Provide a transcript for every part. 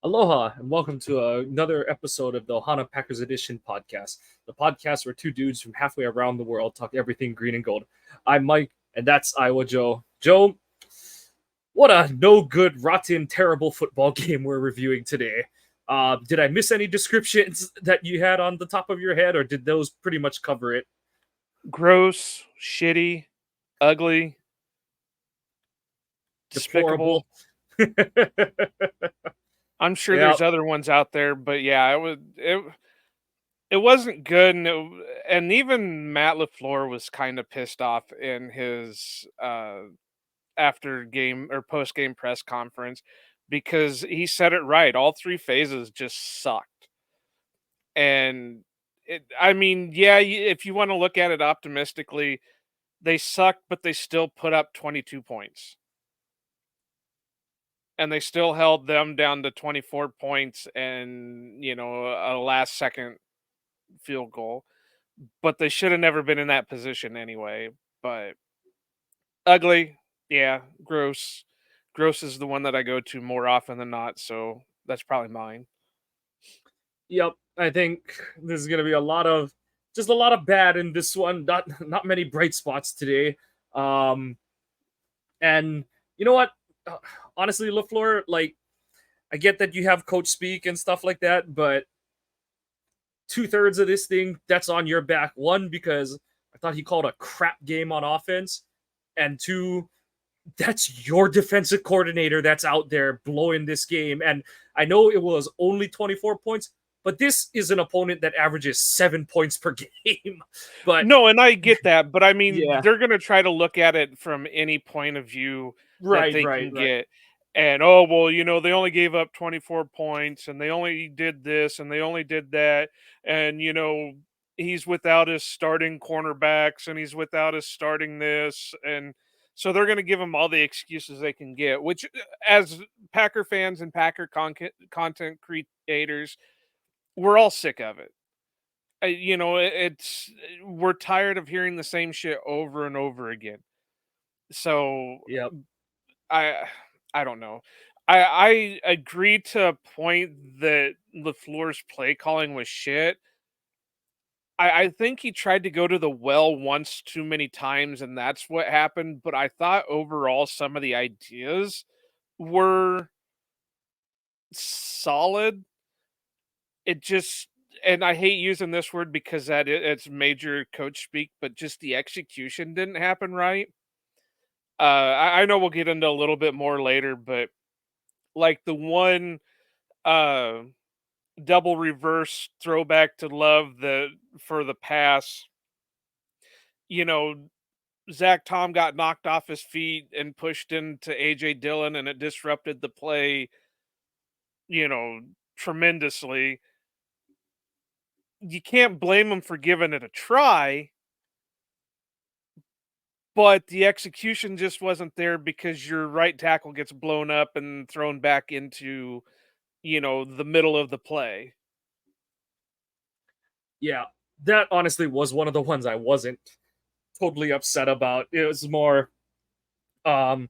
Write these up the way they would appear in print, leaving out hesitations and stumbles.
Aloha and welcome to another episode of the Ohana Packers Edition podcast, the podcast where two dudes from halfway around the world talk everything green and gold. I'm Mike, and that's Iowa Joe. Joe, what a no good, rotten, terrible football game we're reviewing today. Did I miss any descriptions that you had on the top of your head, or did those pretty much cover it? Gross, shitty, ugly, Deplorable. despicable. I'm sure Yeah, there's other ones out there, but yeah, it wasn't good, and even Matt LaFleur was kind of pissed off in his after game or post game press conference because he said it right. All three phases just sucked, and I mean, yeah, if you want to look at it optimistically, they sucked, but they still put up 22 points. And they still held them down to 24 points and, a last second field goal. But they should have never been in that position anyway. But ugly, yeah, gross. Gross is the one that I go to more often than not, so that's probably mine. yep. I think there's gonna be a lot of bad in this one. Not many bright spots today. Um, And you know what? Honestly, Lafleur, like I get that you have coach speak and stuff like that, but 2/3 of this thing that's on your back. One, because I thought he called a crap game on offense, and two, that's your defensive coordinator that's out there blowing this game. And I know it was only 24 points, but this is an opponent that averages 7 points per game. But No, and I get that, but I mean, yeah, they're going to try to look at it from any point of view that right, they right, can right. get. And oh, well, they only gave up 24 points and they only did this and they only did that. And, he's without his starting cornerbacks and he's without his starting this. And so they're going to give him all the excuses they can get, which, as Packer fans and Packer content creators, we're all sick of it. It's we're tired of hearing the same shit over and over again. So Yep. I I don't know. I agree to a point that LaFleur's play calling was shit. I think he tried to go to the well once too many times, and that's what happened. But I thought overall some of the ideas were solid. It just and I hate using this word because it's major coach speak, but just the execution didn't happen right. I know we'll get into a little bit more later, but like the one uh double reverse throwback to Love for the pass, you know, Zach Tom got knocked off his feet and pushed into AJ Dillon and it disrupted the play, you know, tremendously. You can't blame him for giving it a try, but the execution just wasn't there because your right tackle gets blown up and thrown back into, the middle of the play. Yeah, that honestly was one of the ones I wasn't totally upset about. It was more um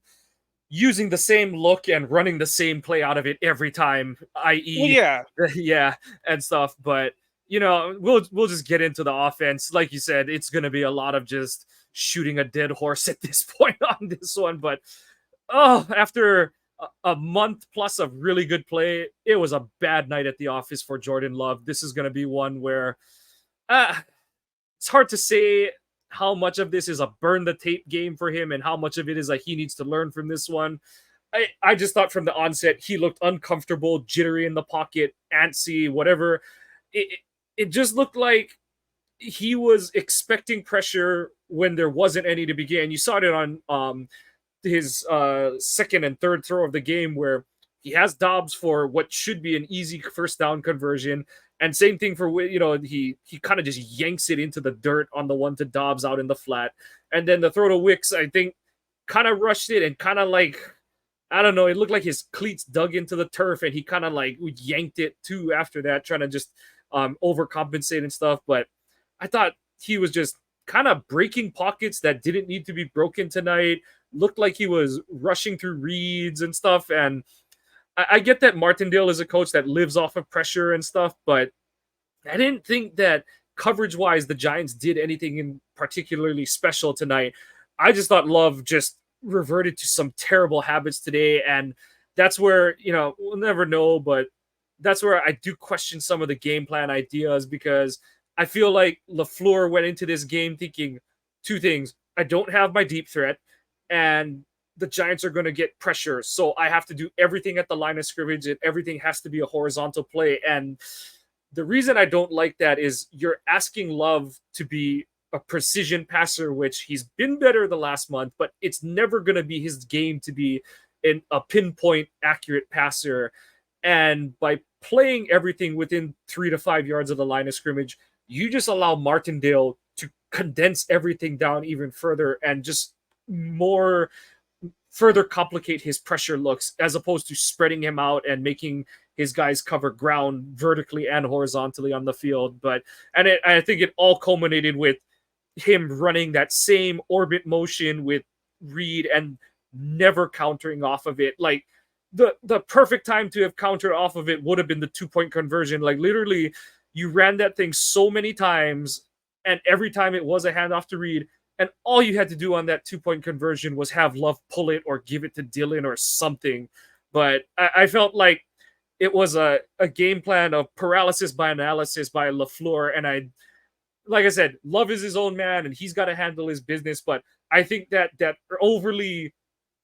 using the same look and running the same play out of it every time, Well, i.e., yeah. yeah, and stuff. But we'll just get into the offense. Like you said, it's gonna be a lot of just shooting a dead horse at this point on this one. But after a month plus of really good play, it was a bad night at the office for Jordan Love. This is gonna be one where uh, it's hard to say how much of this is a burn the tape game for him and how much of it is like he needs to learn from this one. I just thought from the onset he looked uncomfortable, jittery in the pocket, antsy, whatever. It just looked like he was expecting pressure when there wasn't any to begin. You saw it on his second and third throw of the game where he has Dobbs for what should be an easy first down conversion. And same thing for he kind of just yanks it into the dirt on the one to Dobbs out in the flat, and then the throw to Wicks I think kind of rushed it and kind of like I don't know, it looked like his cleats dug into the turf and he kind of like yanked it too after that, trying to just overcompensate and stuff. But I thought he was just kind of breaking pockets that didn't need to be broken tonight. Looked like he was rushing through reads and stuff, and I get that Martindale is a coach that lives off of pressure and stuff, but I didn't think that coverage wise the Giants did anything in particularly special tonight. I just thought Love just reverted to some terrible habits today, and that's where we'll never know, but that's where I do question some of the game plan ideas because I feel like LaFleur went into this game thinking two things: I don't have my deep threat, and the Giants are going to get pressure, so I have to do everything at the line of scrimmage, and everything has to be a horizontal play. And the reason I don't like that is you're asking Love to be a precision passer, which he's been better the last month, but it's never going to be his game to be a pinpoint accurate passer. And by playing everything within 3 to 5 yards of the line of scrimmage, you just allow Martindale to condense everything down even further and just more further complicate his pressure looks as opposed to spreading him out and making his guys cover ground vertically and horizontally on the field. I think it all culminated with him running that same orbit motion with Reed and never countering off of it. Like the perfect time to have countered off of it would have been the 2 point conversion. Like literally, you ran that thing so many times, and every time it was a handoff to Reed, and all you had to do on that 2 point conversion was have Love pull it or give it to Dylan or something. But I felt like it was a game plan of paralysis by analysis by LaFleur. And like I said, Love is his own man and he's got to handle his business. But I think that overly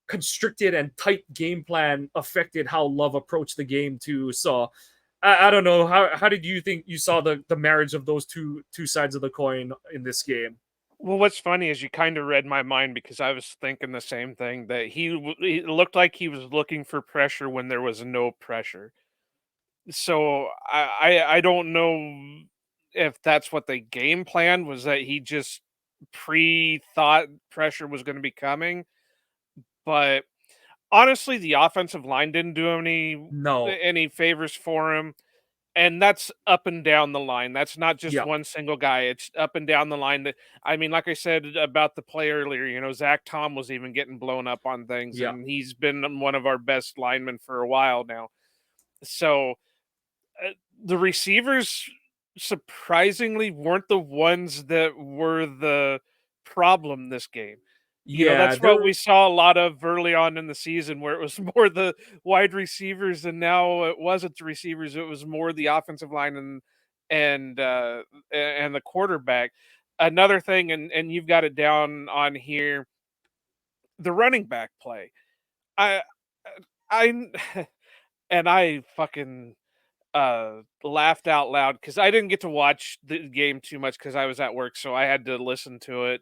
constricted and tight game plan affected how Love approached the game too. So I don't know. How did you think you saw the marriage of those two sides of the coin in this game? Well, what's funny is you kind of read my mind because I was thinking the same thing that he looked like he was looking for pressure when there was no pressure. So I don't know if that's what the game plan was, that he just pre-thought pressure was going to be coming. But honestly, the offensive line didn't do No. any favors for him. And that's up and down the line. That's not just Yep. one single guy. It's up and down the line. That I mean, like I said about the play earlier, Zach Tom was even getting blown up on things, Yep. and he's been one of our best linemen for a while now. So the receivers surprisingly weren't the ones that were the problem this game. Yeah. That's what There. we saw a lot of early on in the season, where it was more the wide receivers, and now it wasn't the receivers; it was more the offensive line and the quarterback. Another thing, and you've got it down on here, the running back play. I I and I fucking laughed out loud because I didn't get to watch the game too much because I was at work, so I had to listen to it.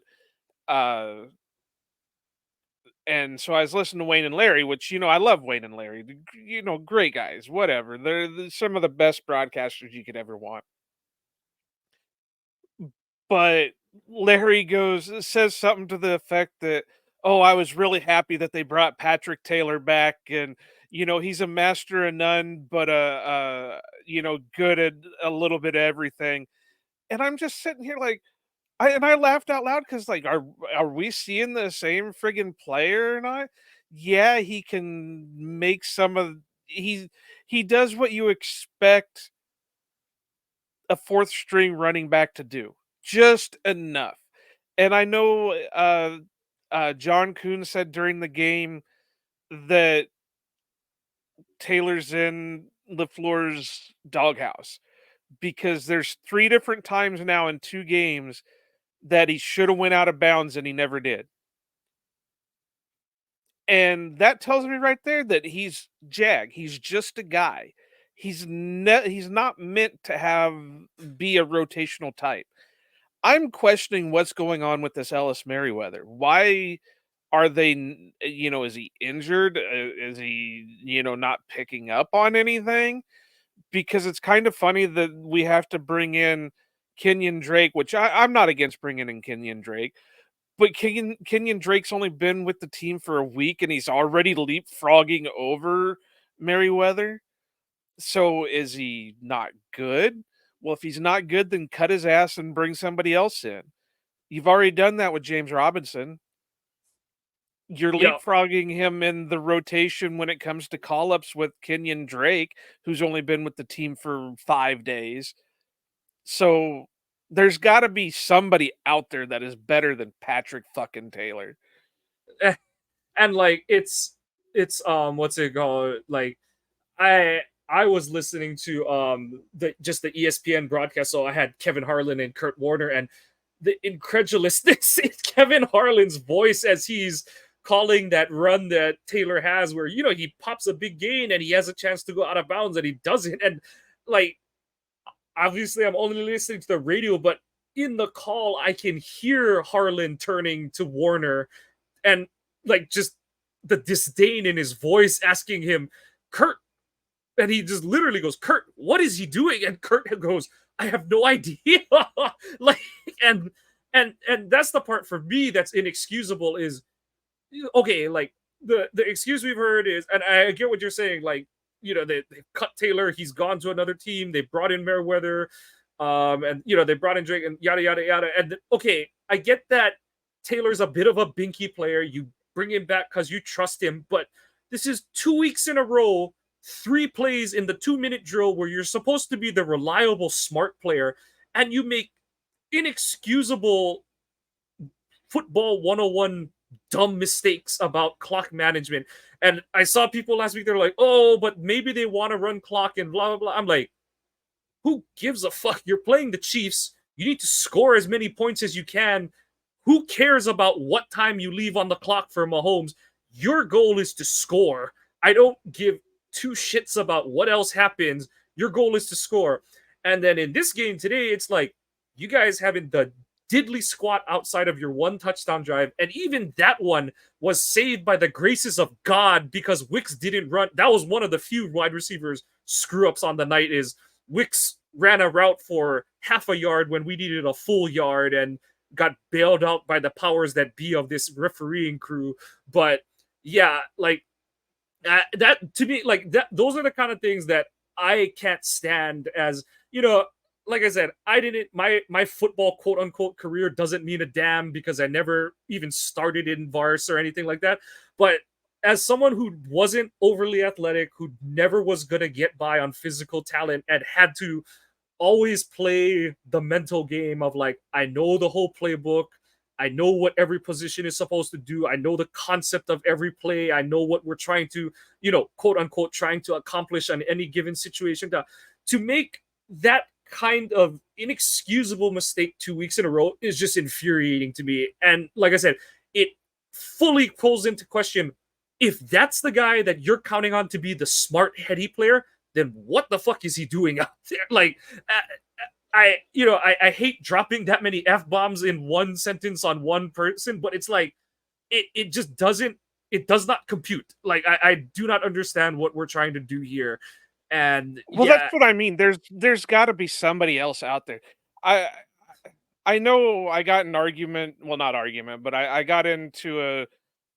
Uh, and so I was listening to Wayne and Larry, which I love Wayne and Larry. Great guys. Whatever, they're some of the best broadcasters you could ever want. But Larry says something to the effect that, "Oh, I was really happy that they brought Patrick Taylor back, and he's a master of none, but good at a little bit of everything." And I'm just sitting here like, I laughed out loud because like, are we seeing the same friggin' player or not? Yeah, he can make some of he does what you expect a fourth string running back to do, just enough. And I know John Kuhn said during the game that Taylor's in LaFleur's doghouse because there's 3 different times now in 2 games that he should have went out of bounds and he never did. And that tells me right there that he's Jag. He's just a guy. He's not meant to be a rotational type. I'm questioning what's going on with this Ellis Merriweather. Why are they is he injured? Is he not picking up on anything? Because it's kind of funny that we have to bring in Kenyon Drake, which I'm not against bringing in Kenyon Drake, but Kenyon Drake's only been with the team for a week and he's already leapfrogging over Merriweather. So is he not good? Well, if he's not good, then cut his ass and bring somebody else in. You've already done that with James Robinson. You're Yeah, leapfrogging him in the rotation when it comes to call-ups with Kenyon Drake, who's only been with the team for 5 days. So, there's gotta be somebody out there that is better than Patrick fucking Taylor. eh, and like it's what's it called? Like I I was listening to the ESPN broadcast, so I had Kevin Harlan and Kurt Warner, and the incredulousness in Kevin Harlan's voice as he's calling that run that Taylor has, where he pops a big gain and he has a chance to go out of bounds and he doesn't, and like obviously I'm only listening to the radio, but in the call I can hear Harlan turning to Warner and like just the disdain in his voice, asking him, Kurt, and he just literally goes, Kurt, what is he doing? And Kurt goes, I have no idea. like and and that's the part for me that's inexcusable is okay, like the excuse we've heard is, and I get what you're saying, like they cut Taylor, he's gone to another team, they brought in Merriweather, and they brought in Drake and yada yada yada, and okay, I get that Taylor's a bit of a binky player, you bring him back because you trust him, but this is 2 weeks in a row, 3 plays in the 2 minute drill where you're supposed to be the reliable smart player, and you make inexcusable football 101 dumb mistakes about clock management. And I saw people last week, they're like, oh, but maybe they want to run clock and blah, blah, blah. I'm like, who gives a fuck? You're playing the Chiefs. You need to score as many points as you can. Who cares about what time you leave on the clock for Mahomes? Your goal is to score. I don't give two shits about what else happens. Your goal is to score. And then in this game today, it's like you guys haven't the diddly squat outside of your one touchdown drive. And even that one was saved by the graces of God because Wicks didn't run. That was one of the few wide receivers screw ups on the night is Wicks ran a route for half a yard when we needed a full yard and got bailed out by the powers that be of this refereeing crew. But yeah, like that to me, like that, those are the kind of things that I can't stand. As like I said, I didn't my football quote unquote career doesn't mean a damn because I never even started in Vars or anything like that. But as someone who wasn't overly athletic, who never was gonna get by on physical talent, and had to always play the mental game of like, I know the whole playbook. I know what every position is supposed to do. I know the concept of every play. I know what we're trying to, quote unquote, trying to accomplish on any given situation. To make that kind of inexcusable mistake 2 weeks in a row is just infuriating to me. And like I said, it fully calls into question if that's the guy that you're counting on to be the smart, heady player, then what the fuck is he doing out there? Like, I hate dropping that many f bombs in one sentence on one person, but it's like it just doesn't it does not compute. Like, I do not understand what we're trying to do here, and Well, that's yeah, what I mean. There's gotta be somebody else out there. I I know I got an argument, well, not argument, but I got into a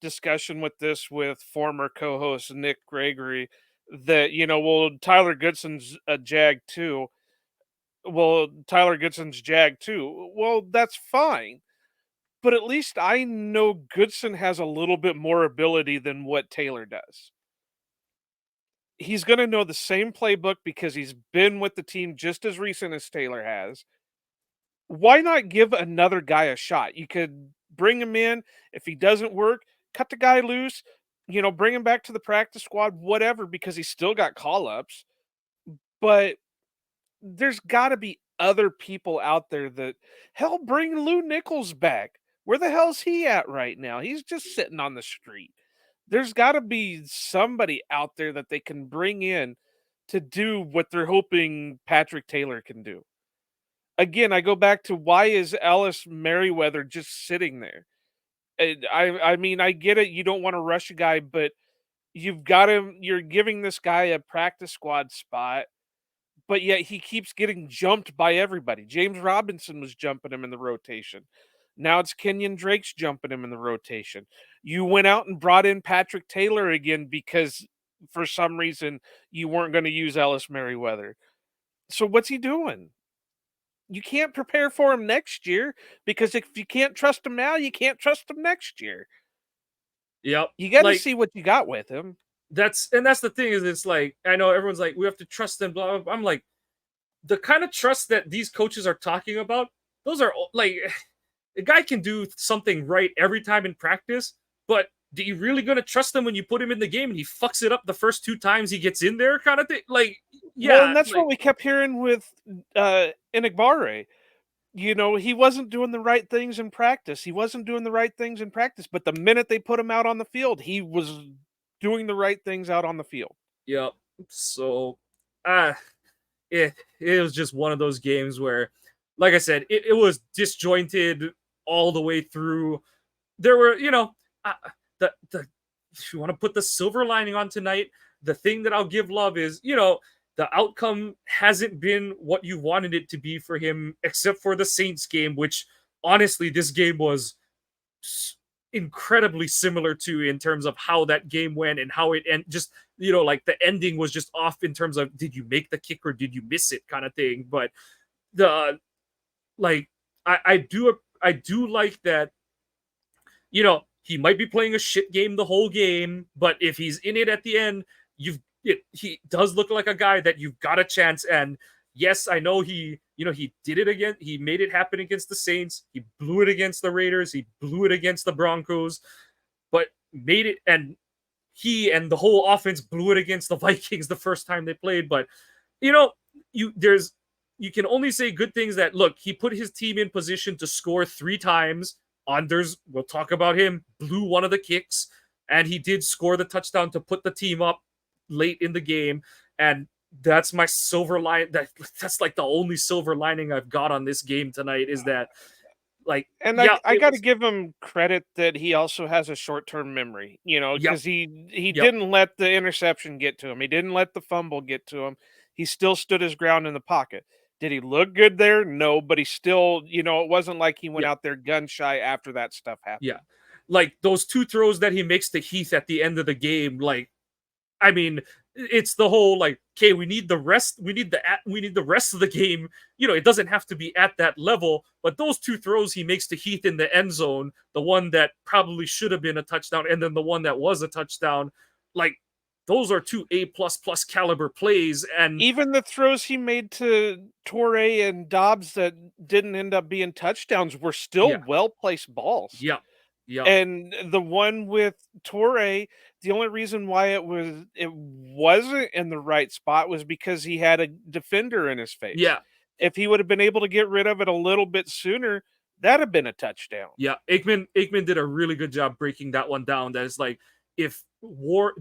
discussion with this with former co-host Nick Gregory that, well, Tyler Goodson's a Jag too. Well, Tyler Goodson's Jag too. Well, that's fine. But at least I know Goodson has a little bit more ability than what Taylor does. He's going to know the same playbook because he's been with the team just as recent as Taylor has. Why not give another guy a shot? You could bring him in. If he doesn't work, cut the guy loose, bring him back to the practice squad, whatever, because he's still got call ups. But there's got to be other people out there that, hell, bring Lou Nichols back. Where the hell's he at right now? He's just sitting on the street. There's got to be somebody out there that they can bring in to do what they're hoping Patrick Taylor can do. Again, I go back to why is Alice Merriweather just sitting there? I mean, I get it. You don't want to rush a guy, but you've got him. You're giving this guy a practice squad spot, but yet he keeps getting jumped by everybody. James Robinson was jumping him in the rotation. Now it's Kenyon Drake's jumping him in the rotation. You went out and brought in Patrick Taylor again because for some reason you weren't going to use Ellis Merriweather. So what's he doing? You can't prepare for him next year because if you can't trust him now, you can't trust him next year. Yep. You got to Like see what you got with him. that's the thing is it's like I know everyone's like we have to trust them. Blah, blah, blah. I'm like the kind of trust that these coaches are talking about. Those are like a guy can do something right every time in practice, but do you really gonna trust him when you put him in the game and he fucks it up the first 2 times he gets in there, kind of thing? Like, Well, yeah, and that's what like we kept hearing with Enigbare. You know, he wasn't doing the right things in practice. He wasn't doing the right things in practice, but the minute they put him out on the field, he was doing the right things out on the field. yep. So, uh, it was just one of those games where, like I said, it was disjointed all the way through. There were, uh, the if you want to put the silver lining on tonight, the thing that I'll give love is, the outcome hasn't been what you wanted it to be for him, except for the Saints game, which honestly, this game was incredibly similar to in terms of how that game went and how it and just like the ending was just off in terms of did you make the kick or did you miss it kind of thing. But the like I do like that he might be playing a shit game the whole game, but if he's in it at the end, he does look like a guy that you've got a chance. And yes, I know he did it again. He made it happen against the Saints. He blew it against the Raiders. He blew it against the Broncos, but made it. And he and the whole offense blew it against the Vikings the first time they played. But you know, you can only say good things that look, he put his team in position to score 3 times. Anders, we'll talk about him, blew one of the kicks, and he did score the touchdown to put the team up late in the game. And that's my silver line. That's like the only silver lining I've got on this game tonight is that, like, And yeah, I it gotta was, give him credit that he also has a short-term memory, you know, yep, because he yep, didn't let the interception get to him. He didn't let the fumble get to him. He still stood his ground in the pocket. Did he look good there? No, but he still, it wasn't like he went yep, out there gun shy after that stuff yeah. happened. Like those 2 throws that he makes to Heath at the end of the game, like I mean, it's the whole like, okay, we need the rest. We need the rest of the game. It doesn't have to be at that level, but those 2 throws he makes to Heath in the end zone, the one that probably should have been a touchdown, and then the one that was a touchdown, like those are 2 A++ caliber plays. And Even the throws he made to Torrey and Dobbs that didn't end up being touchdowns were still yeah, well-placed balls. yeah, yeah, And the one with Torre, the only reason why it wasn't in the right spot was because he had a defender in his face. yeah. If he would have been able to get rid of it a little bit sooner, that'd have been a touchdown. Yeah, Aikman did a really good job breaking that one down. That is like if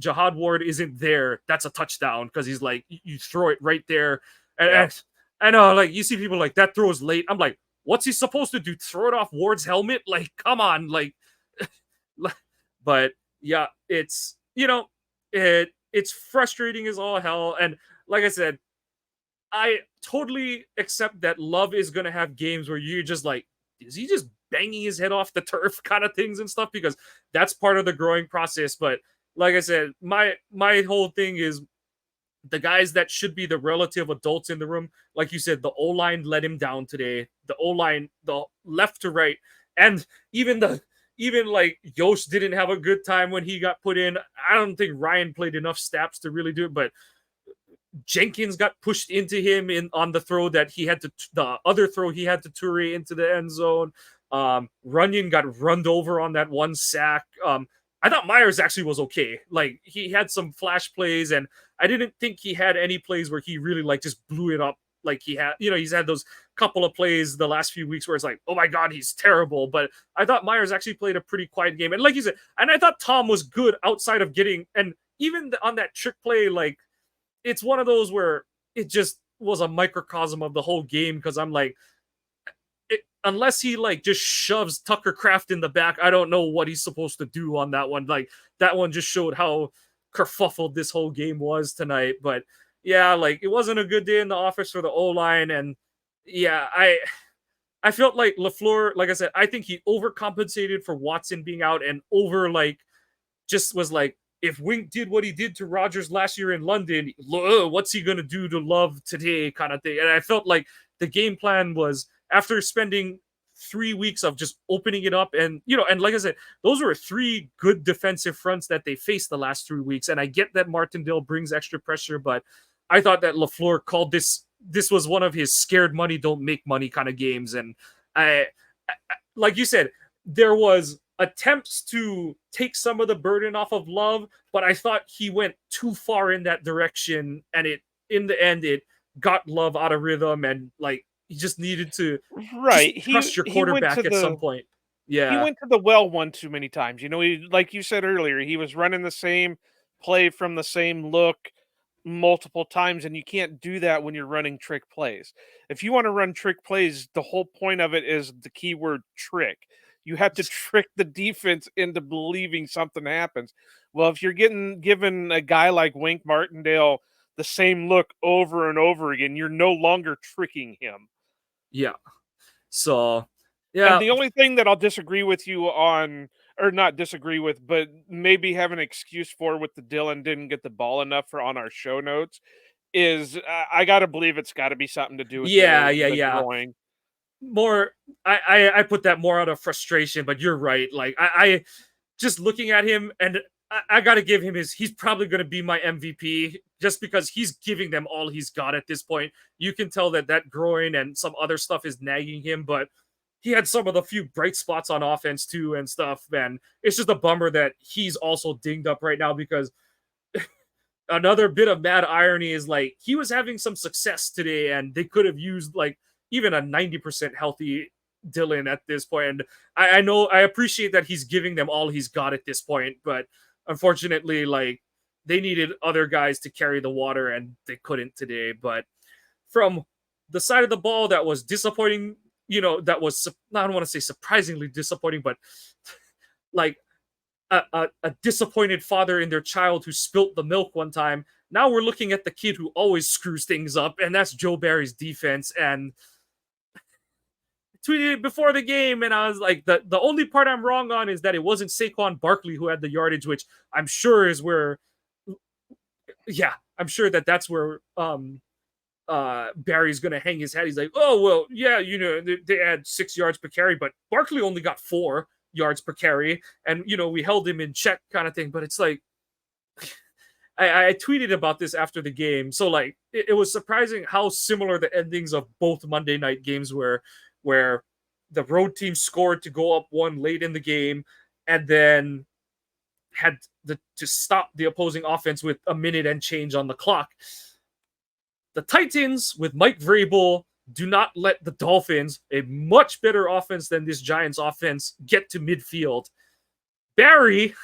Jihad Ward isn't there, that's a touchdown because he's like you throw it right there. And, Yep. and I know like you see people like that throws late. I'm like, what's he supposed to do? Throw it off Ward's helmet? Like, come on, like. But yeah, it's frustrating as all hell. And like I said, I totally accept that Love is gonna have games where you're just like, is he just banging his head off the turf kind of things and stuff? Because that's part of the growing process. But like I said, my whole thing is the guys that should be the relative adults in the room, like you said, the O line let him down today. The O line, the left to right, and even like Yost didn't have a good time when he got put in. I don't think Ryan played enough snaps to really do it, but Jenkins got pushed into him in on the throw that he had to the other throw he had to Toure into the end zone. Runyon got runned over on that one sack. I thought Myers actually was okay. Like he had some flash plays, and I didn't think he had any plays where he really like just blew it up. Like he had, he's had those couple of plays the last few weeks where it's like, oh my god, he's terrible. But I thought Myers actually played a pretty quiet game, and like you said, and I thought Tom was good outside of getting and even on that trick play, like it's one of those where it just was a microcosm of the whole game because I'm like, unless he like just shoves Tucker Craft in the back, I don't know what he's supposed to do on that one. Like that one just showed how kerfuffled this whole game was tonight. But yeah, like it wasn't a good day in the office for the O line, and yeah, I felt like LaFleur, like I said, I think he overcompensated for Watson being out and over like just was like, if Wink did what he did to Rodgers last year in London, what's he going to do to Love today kind of thing. And I felt like the game plan was after spending 3 weeks of just opening it up. And, and like I said, those were three good defensive fronts that they faced the last 3 weeks. And I get that Martindale brings extra pressure, but I thought that LaFleur called this was one of his scared money, don't make money kind of games. And like you said, there was attempts to take some of the burden off of Love, but I thought he went too far in that direction, and in the end it got Love out of rhythm, and like you just needed to just Right. trust your He went to quarterback at some point. he Yeah. went to the well one too many times. He, like you said earlier, he was running the same play from the same look multiple times, and you can't do that when you're running trick plays. If you want to run trick plays, the whole point of it is the keyword trick. You have to trick the defense into believing something happens. Well, if you're getting given a guy like Wink Martindale the same look over and over again, you're no longer tricking him. Yeah. So, And yeah. the only thing that I'll disagree with you on, or not disagree with, but maybe have an excuse for with the Dylan didn't get the ball enough for on our show notes is I got to believe it's got to be something to do with Yeah, yeah, the yeah. groin. More I put that more out of frustration, but you're right. Like I just looking at him, and I got to give him he's probably going to be my MVP just because he's giving them all he's got at this point. You can tell that groin and some other stuff is nagging him, but he had some of the few bright spots on offense too and stuff. And it's just a bummer that he's also dinged up right now, because another bit of mad irony is like he was having some success today, and they could have used like even a 90% healthy Dylan at this point. And I know I appreciate that he's giving them all he's got at this point, but unfortunately, like they needed other guys to carry the water, and they couldn't today. But from the side of the ball that was disappointing, that was, I don't want to say surprisingly disappointing, but like a disappointed father in their child who spilt the milk one time. Now we're looking at the kid who always screws things up, and that's Joe Barry's defense. And tweeted it before the game, and I was like, the only part I'm wrong on is that it wasn't Saquon Barkley who had the yardage, which I'm sure is where, yeah, I'm sure that's where Barry's gonna hang his head. He's like, oh well, yeah, they had 6 yards per carry, but Barkley only got 4 yards per carry, and we held him in check, kind of thing. But it's like, I tweeted about this after the game, so like it was surprising how similar the endings of both Monday night games were, where the road team scored to go up 1 late in the game, and then had to stop the opposing offense with a minute and change on the clock. The Titans with Mike Vrabel do not let the Dolphins, a much better offense than this Giants offense, get to midfield. Barry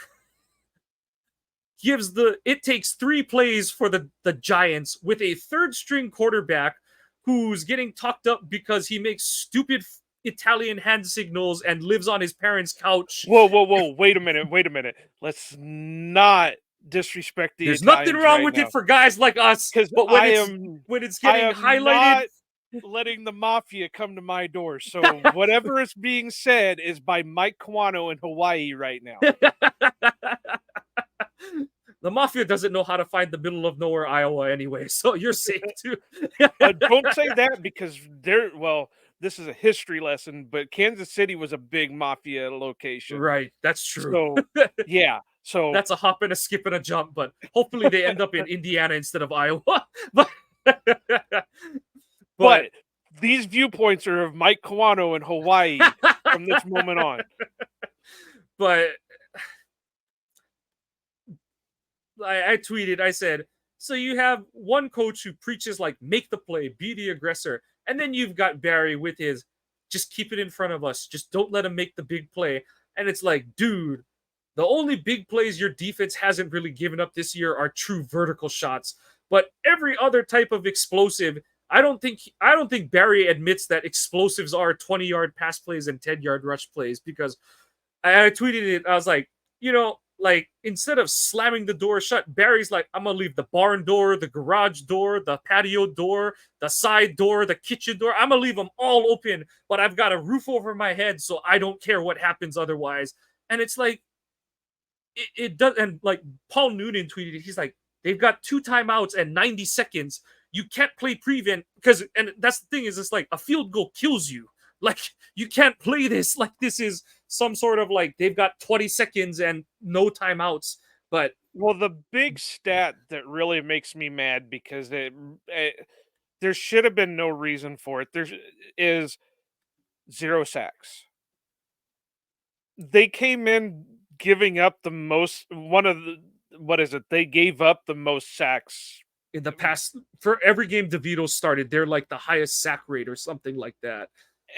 it takes 3 plays for the Giants with a third string quarterback who's getting talked up because he makes stupid Italian hand signals and lives on his parents' couch. Whoa! Wait a minute! Let's not disrespect the There's Italians nothing wrong right with now, it for guys like us, because but when it's getting highlighted, not letting the mafia come to my door. So whatever is being said is by Mike Kawano in Hawaii right now. The mafia doesn't know how to find the middle of nowhere Iowa anyway, so you're safe too. Don't say that, because this is a history lesson, but Kansas City was a big mafia location. Right, that's true. So yeah, so that's a hop and a skip and a jump, but hopefully they end up in Indiana instead of Iowa. But these viewpoints are of Mike Kawano in Hawaii from this moment on. But I tweeted, I said, so you have one coach who preaches like, make the play, be the aggressor. And then you've got Barry with his, just keep it in front of us. Just don't let him make the big play. And it's like, dude, the only big plays your defense hasn't really given up this year are true vertical shots. But every other type of explosive, I don't think Barry admits that explosives are 20-yard pass plays and 10-yard rush plays, because I tweeted it. I was like, like instead of slamming the door shut, Barry's like, I'm gonna leave the barn door, the garage door, the patio door, the side door, the kitchen door. I'm gonna leave them all open, but I've got a roof over my head, so I don't care what happens otherwise. And it's like, it does. And like Paul Noonan tweeted, he's like, they've got 2 timeouts and 90 seconds. You can't play prevent, because, and that's the thing, is it's like a field goal kills you. Like, you can't play this like this is some sort of like they've got 20 seconds and no timeouts. But Well, the big stat that really makes me mad because there should have been no reason for it. There is 0 sacks. They came in giving up the most one of the what is it? They gave up the most sacks, in the past, for every game DeVito started, they're like the highest sack rate or something like that.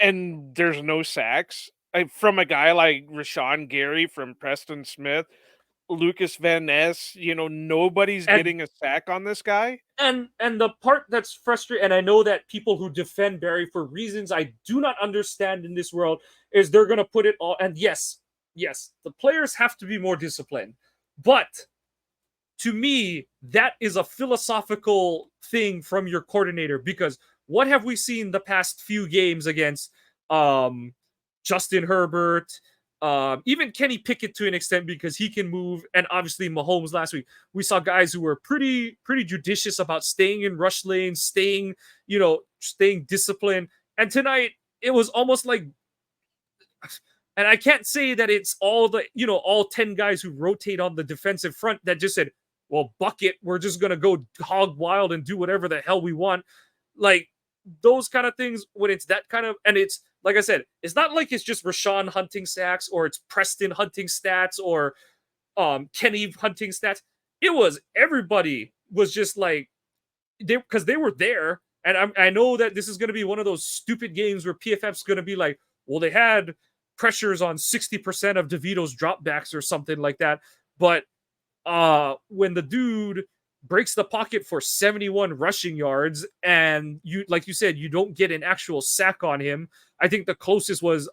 and there's no sacks. From a guy like Rashawn Gary, from Preston Smith, Lucas Van Ness, nobody's And getting a sack on this guy. and the part that's frustrating, and I know that people who defend Barry for reasons I do not understand in this world, is they're gonna put it all. And yes, the players have to be more disciplined, but to me, that is a philosophical thing from your coordinator, because what have we seen the past few games against um, Justin Herbert, even Kenny Pickett to an extent because he can move, and obviously Mahomes last week. We saw guys who were pretty judicious about staying in rush lanes, staying disciplined. And tonight it was almost like, and I can't say that it's all 10 guys who rotate on the defensive front that just said, well, buck it, we're just gonna go hog wild and do whatever the hell we want. Like, those kind of things, when it's that kind of, and it's like I said, it's not like it's just Rashawn hunting sacks or it's Preston hunting stats or Kenny hunting stats. It was everybody was just like, because they were there. And I know that this is going to be one of those stupid games where PFF's going to be like, well, they had pressures on 60% of DeVito's dropbacks or something like that. But when the dude breaks the pocket for 71 rushing yards and you, like you said, you don't get an actual sack on him. I think the closest was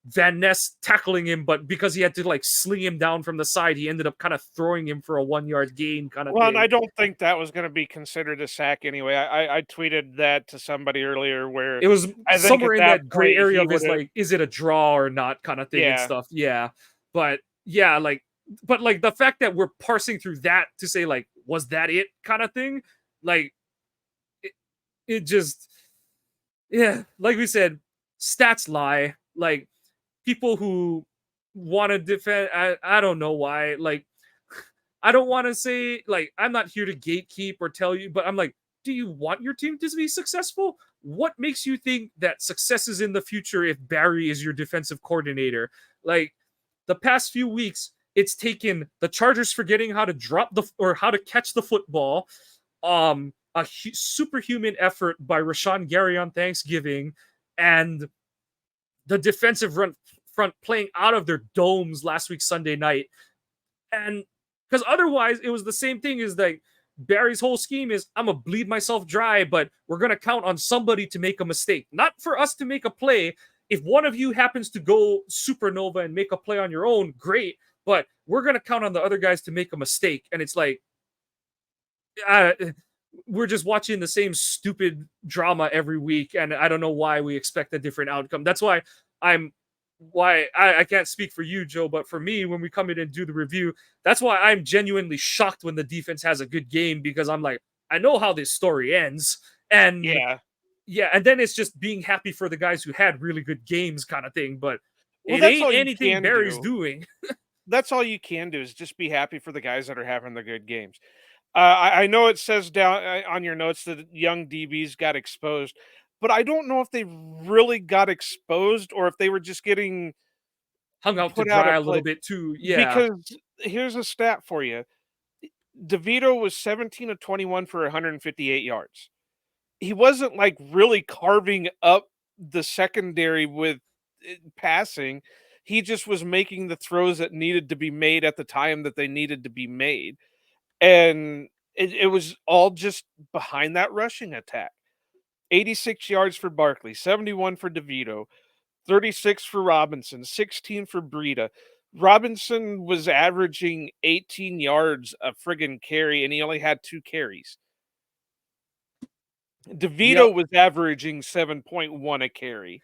Van Ness tackling him, but because he had to like sling him down from the side, he ended up kind of throwing him for a 1 yard gain kind of Well, and thing. I don't think that was going to be considered a sack anyway. I tweeted that to somebody earlier where It was I think somewhere at in that that gray point area he of would his have, like, is it a draw or not kind of thing and yeah. stuff. Yeah. But yeah, like, but like the fact that we're parsing through that to say like, was that it kind of thing? Like, it just, yeah, like we said, stats lie. Like, people who want to defend, I don't know why. Like, I don't want to say, like, I'm not here to gatekeep or tell you, but I'm like, do you want your team to be successful? What makes you think that success is in the future if Barry is your defensive coordinator? Like, the past few weeks, it's taken the Chargers forgetting how to drop the or how to catch the football, a superhuman effort by Rashawn Gary on Thanksgiving, and the defensive front playing out of their domes last week Sunday night. And because otherwise it was the same thing as like Barry's whole scheme is, I'm gonna bleed myself dry, but we're gonna count on somebody to make a mistake, not for us to make a play. If one of you happens to go supernova and make a play on your own, great, but we're gonna count on the other guys to make a mistake. And it's like, uh, we're just watching the same stupid drama every week, and I don't know why we expect a different outcome. That's why I'm I can't speak for you, Joe, but for me, when we come in and do the review, that's why I'm genuinely shocked when the defense has a good game, because I'm like, I know how this story ends. And Yeah. yeah, and then it's just being happy for the guys who had really good games kind of thing, but Well, it that's ain't all you anything can Barry's do. doing. That's all you can do is just be happy for the guys that are having the good games. I know it says down on your notes that young DBs got exposed, but I don't know if they really got exposed or if they were just getting Hung out to put out dry of a play. little bit too. Yeah. Because here's a stat for you: DeVito was 17 of 21 for 158 yards. He wasn't like really carving up the secondary with passing. He just was making the throws that needed to be made at the time that they needed to be made. And it was all just behind that rushing attack. 86 yards for Barkley, 71 for DeVito, 36 for Robinson, 16 for Breida. Robinson was averaging 18 yards a friggin' carry, and he only had 2 carries. Yep. DeVito was averaging 7.1 a carry.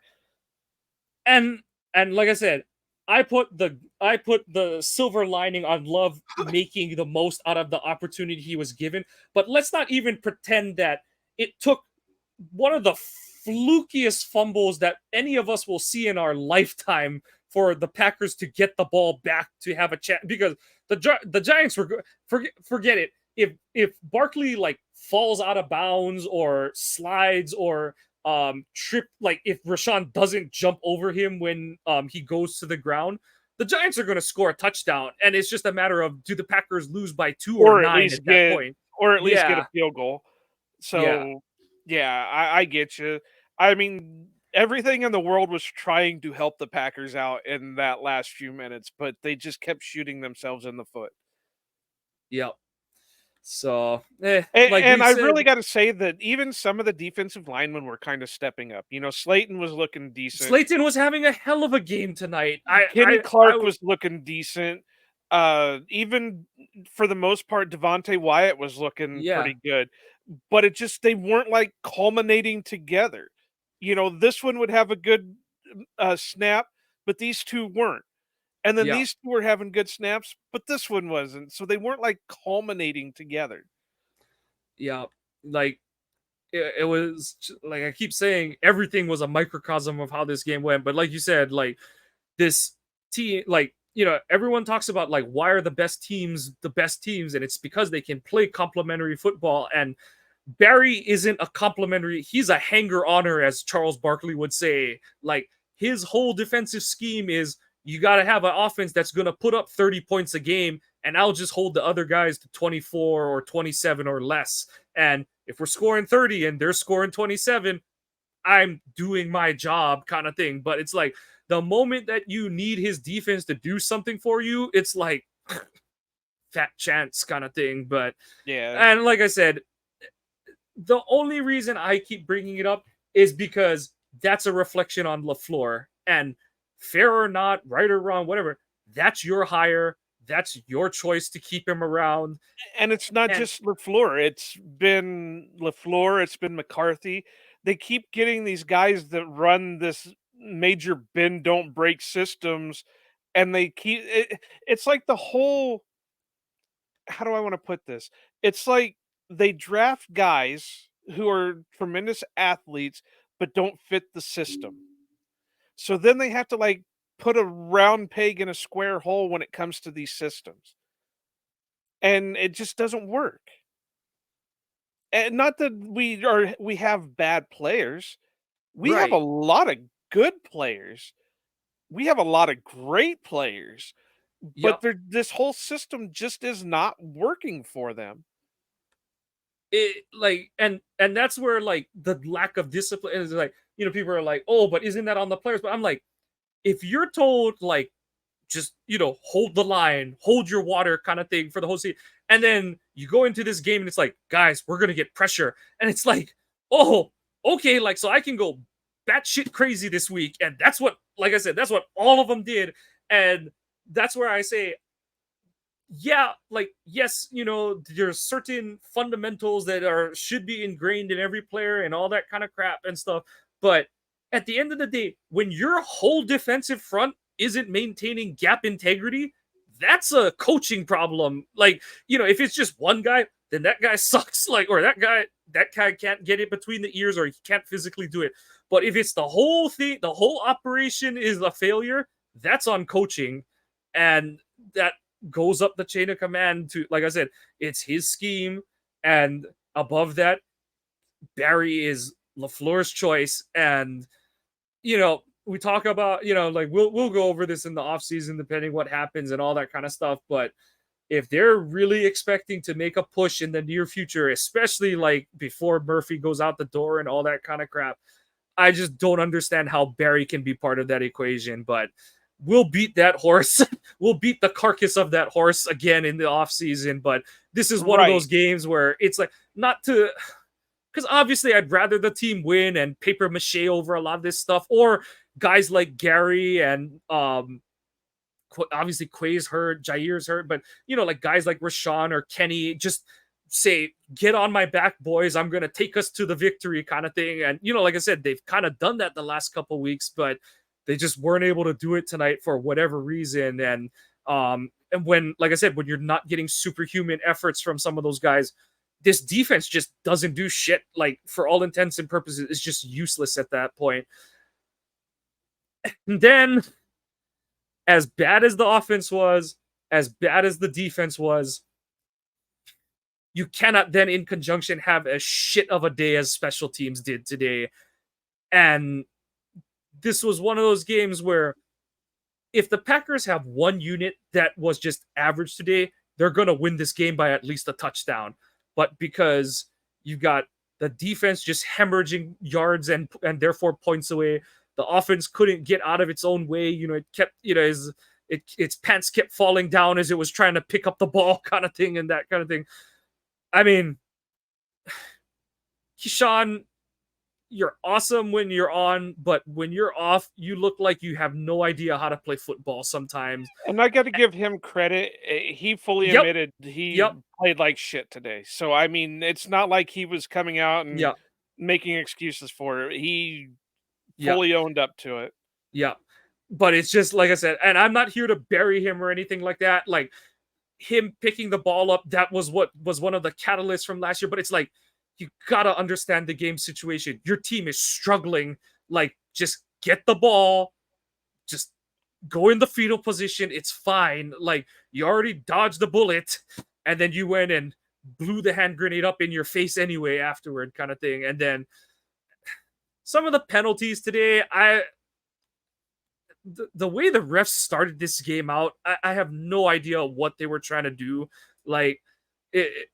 and and like I said, I put the silver lining on Love making the most out of the opportunity he was given. But let's not even pretend that it took one of the flukiest fumbles that any of us will see in our lifetime for the Packers to get the ball back to have a chance, because the Giants were forget it. If Barkley like falls out of bounds or slides or trip, like if Rashawn doesn't jump over him when he goes to the ground, the Giants are going to score a touchdown, and it's just a matter of, do the Packers lose by 2 or or at 9 least at that get point? or at least get a Yeah, field goal. yeah, So, yeah, I get you. I mean, everything in the world was trying to help the Packers out in that last few minutes, but they just kept shooting themselves in the foot. yep. So, like And we I really said, gotta say that even some of the defensive linemen were kinda stepping up. You know, Slayton was looking decent. Slayton was having a hell of a game tonight. Kenny Clark was looking decent. Even for the most part, Devontae Wyatt was looking yeah, pretty good, but it just they weren't like culminating together. You know, this one would have a good snap, but these two weren't. And then yeah, these two were having good snaps, but this one wasn't. So they weren't like culminating together. yeah. Like it was like I keep saying, everything was a microcosm of how this game went. But like you said, like this team, like everyone talks about like why are the best teams, and it's because they can play complementary football. And Barry isn't a complimentary, he's a hanger oner, as Charles Barkley would say. Like his whole defensive scheme is, you got to have an offense that's going to put up 30 points a game, and I'll just hold the other guys to 24 or 27 or less. And if we're scoring 30 and they're scoring 27, I'm doing my job, kind of thing. But it's like the moment that you need his defense to do something for you, it's like fat chance kind of thing. But, Yeah. and like I said, the only reason I keep bringing it up is because that's a reflection on LaFleur. And fair or not, right or wrong, whatever, that's your hire. That's your choice to keep him around. And it's not And just LaFleur, it's been LaFleur, it's been McCarthy. They keep getting these guys that run this major bend don't break systems, and they keep it's like the whole, how do I want to put this? It's like they draft guys who are tremendous athletes but don't fit the system. So then they have to like put a round peg in a square hole when it comes to these systems. And it just doesn't work. And not that we have bad players. We have a right. lot of good players. We have a lot of great players, but Yep. this whole system just is not working for them. It like, and that's where like the lack of discipline is. Like, people are like, oh, but isn't that on the players? But I'm like, if you're told like, just hold the line, hold your water, kind of thing for the whole season, and then you go into this game and it's like, guys, we're gonna get pressure, and it's like, oh, okay, like, so I can go batshit crazy this week. And that's what, like I said, that's what all of them did. And that's where I say, yeah, like, yes, there's certain fundamentals that should be ingrained in every player and all that kind of crap and stuff. But at the end of the day, when your whole defensive front isn't maintaining gap integrity, that's a coaching problem. Like, if it's just one guy, then that guy sucks. Like, or that guy can't get it between the ears, or he can't physically do it. But if it's the whole thing, the whole operation is a failure, that's on coaching. And that goes up the chain of command to, like I said, it's his scheme. And above that, Barry is LaFleur's choice. And, we talk about, like we'll go over this in the offseason, depending what happens and all that kind of stuff. But if they're really expecting to make a push in the near future, especially like before Murphy goes out the door and all that kind of crap, I just don't understand how Barry can be part of that equation. But we'll beat that horse. We'll beat the carcass of that horse again in the offseason. But this is one of those Right. games where it's like, not to, because obviously I'd rather the team win and paper mache over a lot of this stuff, or guys like Gary and obviously Quay's hurt, Jair's hurt, but like guys like Rashawn or Kenny just say, get on my back, boys, I'm gonna take us to the victory, kind of thing. And like I said, they've kind of done that the last couple weeks, but they just weren't able to do it tonight for whatever reason. And when, like I said, when you're not getting superhuman efforts from some of those guys, this defense just doesn't do shit. Like, for all intents and purposes, it's just useless at that point. And then, as bad as the offense was, as bad as the defense was, you cannot then, in conjunction, have as shit of a day as special teams did today. And this was one of those games where if the Packers have one unit that was just average today, they're going to win this game by at least a touchdown. But because you've got the defense just hemorrhaging yards and therefore points away, the offense couldn't get out of its own way. It kept, its pants kept falling down as it was trying to pick up the ball, kind of thing, and that kind of thing. I mean, Keyshawn, you're awesome when you're on, but when you're off, you look like you have no idea how to play football sometimes. And I got to give him credit. He fully Yep, admitted he yep, played like shit today. So I mean, it's not like he was coming out and yep, making excuses for it. He yep, fully owned up to it. yep. But it's just like I said, and I'm not here to bury him or anything like that. Like, him picking the ball up, that was what was one of the catalysts from last year. But it's like, you gotta understand the game situation. Your team is struggling. Like, just get the ball, just go in the fetal position. It's fine. Like, you already dodged the bullet, and then you went and blew the hand grenade up in your face anyway afterward, kind of thing. And then some of the penalties today, the way the refs started this game out, I have no idea what they were trying to do. Like,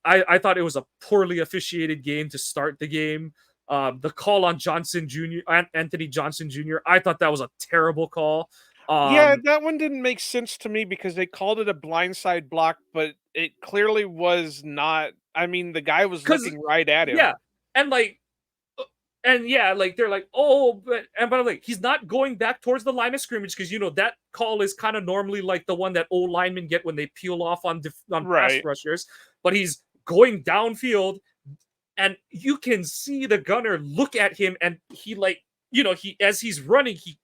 I thought it was a poorly officiated game to start the game. The call on Johnson Jr., Anthony Johnson Jr., I thought that was a terrible call. Yeah, that one didn't make sense to me because they called it a blindside block, but it clearly was not. I mean, the guy was Because, looking right at him. yeah, and like, and yeah, like, they're like, oh, but like, he's not going back towards the line of scrimmage, because that call is kind of normally like the one that old linemen get when they peel off on pass Right. rushers, but he's going downfield, and you can see the gunner look at him, and he, like, he, as he's running, he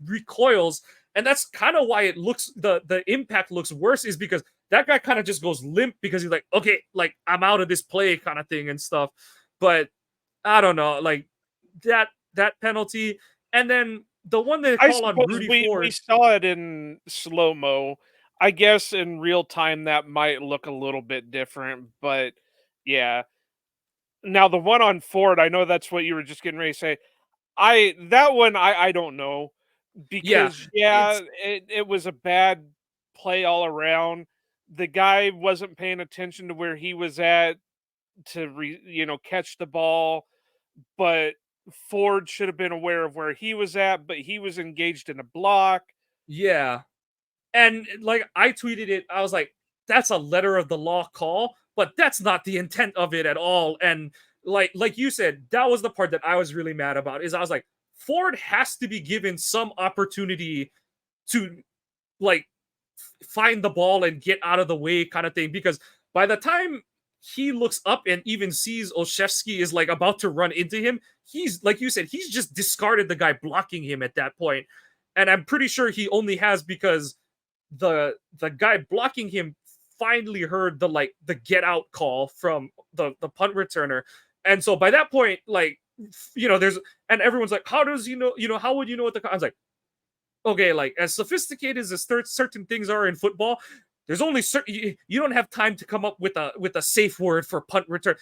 recoils, and that's kind of why it looks, the impact looks worse, is because that guy kind of just goes limp, because he's like, okay, like, I'm out of this play, kind of thing and stuff. But I don't know, like, that penalty, and then the one they I call on suppose Rudy we Ford. saw it in slow mo. I guess in real time that might look a little bit different, but yeah. Now the one on Ford, I know that's what you were just getting ready to say. I don't know Yeah, because yeah, it's it was a bad play all around. The guy wasn't paying attention to where he was at to catch the ball, but Ford should have been aware of where he was at, but he was engaged in a block. yeah. And, like, I tweeted it. I was like, that's a letter of the law call, but that's not the intent of it at all. And, like you said, that was the part that I was really mad about. Is I was like, Ford has to be given some opportunity to, like, find the ball and get out of the way, kind of thing, because by the time he looks up and even sees Olszewski is, like, about to run into him, he's, like you said, he's just discarded the guy blocking him at that point. And I'm pretty sure he only has because the guy blocking him finally heard the get out call from the punt returner. And so by that point, like, there's, and everyone's like, how does, how would you know what I was like, okay, like, as sophisticated as certain things are in football, there's only certain, you don't have time to come up with a safe word for punt return.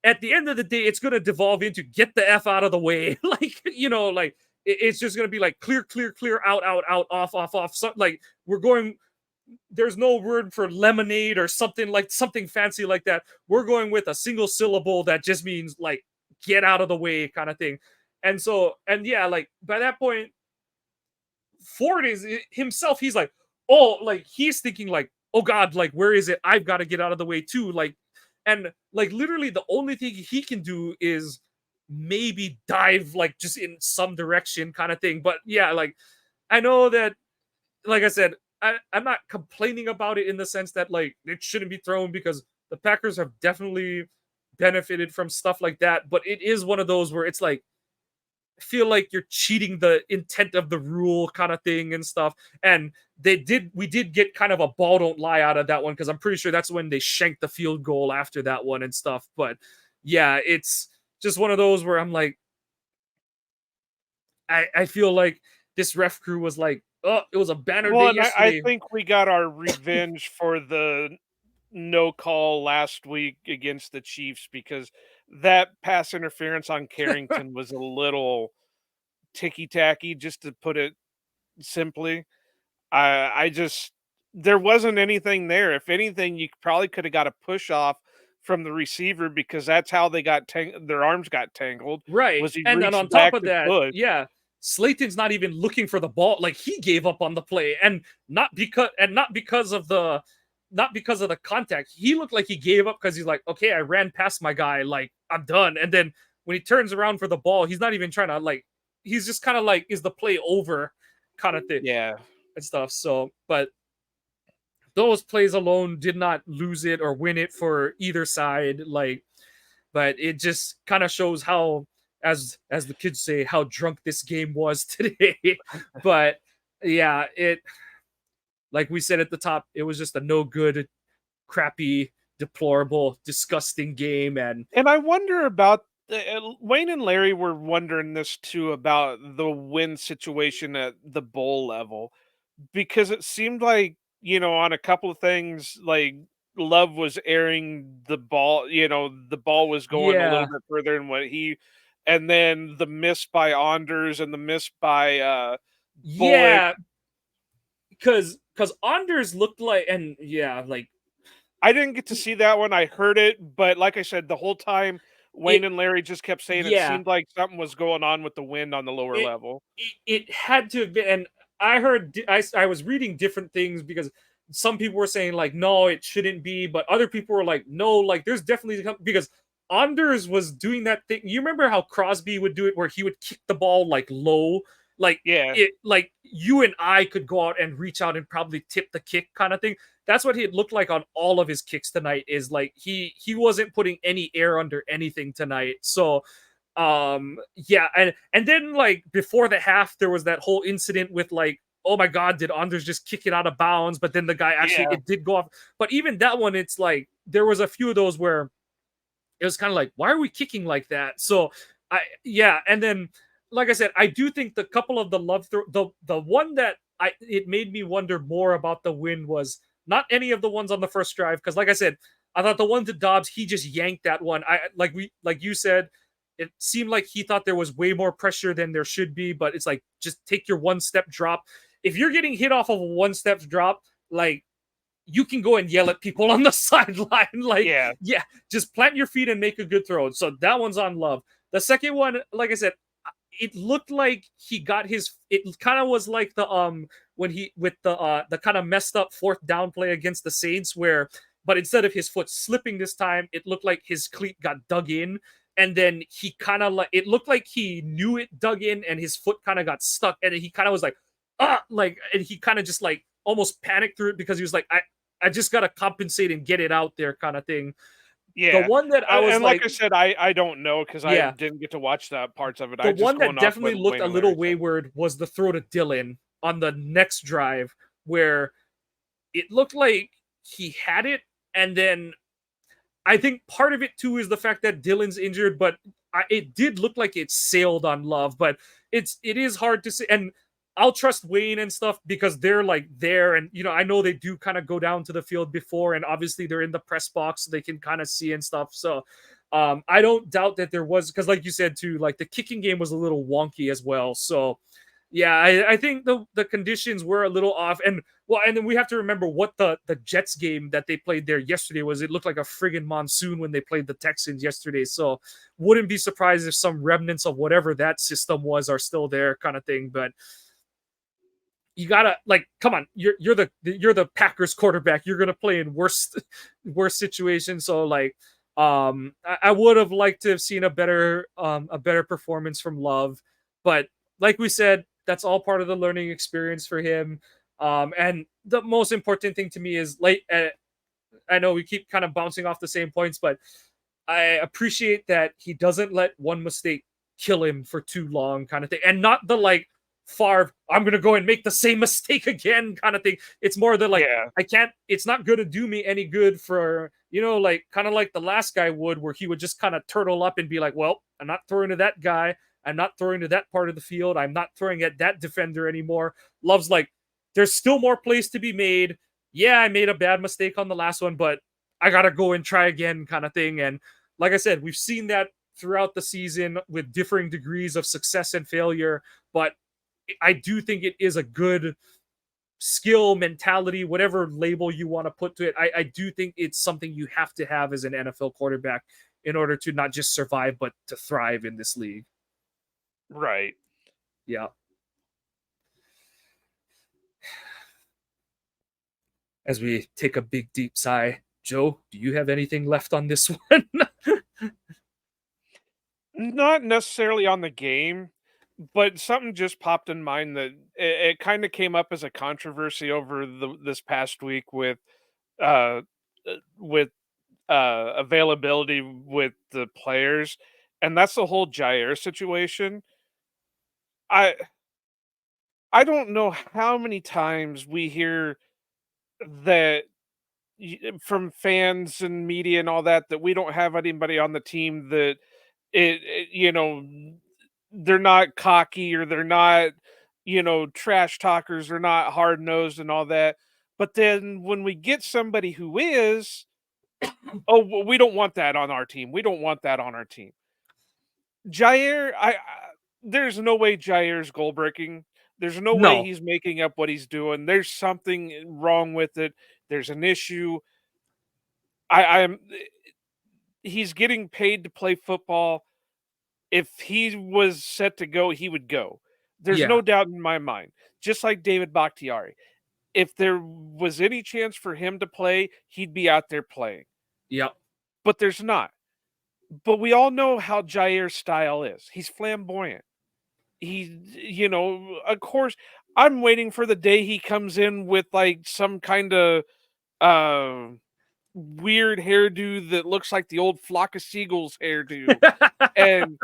At the end of the day, it's going to devolve into get the F out of the way. Like, like, it's just going to be like clear, clear, clear, out, out, out, off, off, off. So, like, we're going, there's no word for lemonade or something, like something fancy like that. We're going with a single syllable that just means, like, get out of the way, kind of thing. And so, and yeah, like, by that point, Ford is himself, he's like, oh, like, he's thinking like, oh God, like, where is it? I've got to get out of the way too. Like, and like, literally the only thing he can do is maybe dive, like, just in some direction, kind of thing. But yeah, like, I know that, like I said, I'm not complaining about it in the sense that, like, it shouldn't be thrown, because the Packers have definitely benefited from stuff like that. But it is one of those where it's like, feel like you're cheating the intent of the rule kind of thing and stuff. And we did get kind of a ball don't lie out of that one because I'm pretty sure that's when they shanked the field goal after that one and stuff. But yeah, it's just one of those where I'm like, I feel like this ref crew was like, oh, it was a banner day Well, and I yesterday. think we got our revenge for the no call last week against the Chiefs because that pass interference on Carrington was a little ticky tacky, just to put it simply. I just there wasn't anything there. If anything, you probably could have got a push off from the receiver because that's how they got their arms got tangled. Right. Was he And then on reached top back of to that, push? yeah, Slayton's not even looking for the ball. Like he gave up on the play and not because of the contact. He looked like he gave up because he's like, okay, I ran past my guy, like I'm done. And then when he turns around for the ball, he's not even trying to like he's just kind of like, is the play over kind of thing Yeah. and stuff. So, but those plays alone did not lose it or win it for either side. Like, but it just kind of shows how, as the kids say, how drunk this game was today. But yeah, it, like we said at the top, it was just a no good, crappy, deplorable, disgusting game. And And I wonder about Wayne and Larry were wondering this too about the win situation at the bowl level because it seemed like, on a couple of things, like Love was airing the ball, the ball was going a little yeah, bit further than and then the miss by Anders and the miss by Bullock. yeah, because Anders looked like, and yeah, like I didn't get to see that one. I heard it, but like I said, the whole time it, Wayne and Larry just kept saying it yeah, seemed like something was going on with the wind on the lower it level. it had to have been. And I heard, I was reading different things because some people were saying like no it shouldn't be, but other people were like no, like there's definitely, because Anders was doing that thing. You remember how Crosby would do it where he would kick the ball like low, like Yeah, it, like you and I could go out and reach out and probably tip the kick kind of thing. That's what it looked like on all of his kicks tonight, is like he wasn't putting any air under anything tonight. So yeah, and then like before the half there was that whole incident with like, oh my god, did Anders just kick it out of bounds, but then the guy actually, yeah, it did go off. But even that one, it's like there was a few of those where it was kind of like, why are we kicking like that? So I, yeah, and then like I said, I do think the couple of the the one that I, it made me wonder more about the win was not any of the ones on the first drive, because like I said, I thought the one to Dobbs, he just yanked that one. I like you said, it seemed like he thought there was way more pressure than there should be, but it's like, just take your one step drop. If you're getting hit off of a one step drop, like you can go and yell at people on the sideline. Like, yeah, yeah, just plant your feet and make a good throw. So that one's on Love. The second one, like I said, it looked like he got his, it kind of was like the when he, with the kind of messed up fourth down play against the Saints, where, but instead of his foot slipping this time, it looked like his cleat got dug in, and then he kind of like, it looked like he knew it dug in and his foot kind of got stuck, and he kind of was like, like, and he kind of just like almost panicked through it because he was like, I just gotta compensate and get it out there kind of thing. The yeah. one that I was And like like, I said, I don't know because I yeah, didn't get to watch that parts of it. the I just one that going off definitely what looked Wayne a and little Larry said. wayward was the throw to Dylan on the next drive, where it looked like he had it, and then I think part of it too is the fact that Dylan's injured, but it did look like it sailed on Love. But it is hard to say, and I'll trust Wayne and stuff because they're like there, and I know they do kind of go down to the field before, and obviously they're in the press box, so they can kind of see and stuff. So I don't doubt that there was, because like you said too, like the kicking game was a little wonky as well. So yeah, I think the conditions were a little off, and well, and then we have to remember what the Jets game that they played there yesterday was. It looked like a friggin' monsoon when they played the Texans yesterday. So wouldn't be surprised if some remnants of whatever that system was are still there, kind of thing. But you gotta, like, come on, you're the Packers quarterback. You're gonna play in worse situations. So like, I would have liked to have seen a better performance from Love, but like we said, that's all part of the learning experience for him. And the most important thing to me is, like, I know we keep kind of bouncing off the same points, but I appreciate that he doesn't let one mistake kill him for too long kind of thing. And not the like Favre, I'm gonna go and make the same mistake again kind of thing. It's more the like, Yeah. I can't, it's not gonna do me any good for, like kind of like the last guy would, where he would just kind of turtle up and be like, well, I'm not throwing to that guy. I'm not throwing to that part of the field. I'm not throwing at that defender anymore. Love's like, there's still more plays to be made. Yeah, I made a bad mistake on the last one, but I gotta go and try again kind of thing. And like I said, we've seen that throughout the season with differing degrees of success and failure. But I do think it is a good skill, mentality, whatever label you want to put to it. I do think it's something you have to have as an NFL quarterback in order to not just survive, but to thrive in this league. Right. Yeah. As we take a big, deep sigh, Joe, do you have anything left on this one? Not necessarily on the game, but something just popped in mind that it kind of came up as a controversy over this past week uh with availability with the players, and that's the whole Jair situation. I I don't know how many times we hear that from fans and media and all that we don't have anybody on the team that they're not cocky or they're not trash talkers, they're not hard nosed and all that. But then when we get somebody who is, oh, well, we don't want that on our team. We don't want that on our team. Jair, there's no way Jair's goal breaking. There's no way No. he's making up what he's doing. There's something wrong with it. There's an issue. I'm He's getting paid to play football. If he was set to go, he would go. There's Yeah. no doubt in my mind. Just like David Bakhtiari. If there was any chance for him to play, he'd be out there playing. Yep. But there's not. But we all know how Jair's style is. He's flamboyant. Of course, I'm waiting for the day he comes in with like some kind of uh, weird hairdo that looks like the old Flock of Seagulls hairdo, and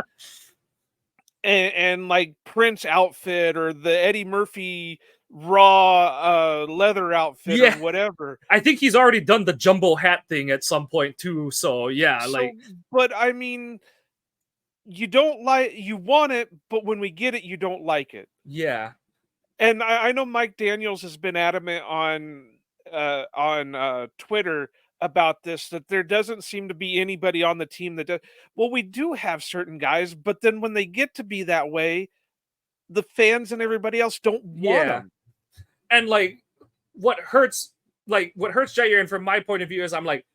and like Prince outfit or the Eddie Murphy raw leather outfit or Yeah. whatever. I think he's already done the jumbo hat thing at some point too. So yeah, So, like, but I mean, you want it, but when we get it, you don't like it. yeah. And I know Mike Daniels has been adamant on Twitter about this, that there doesn't seem to be anybody on the team that does. Well, we do have certain guys, but then when they get to be that way, the fans and everybody else don't want Yeah. them. And like what hurts Jair, and from my point of view, is I'm like,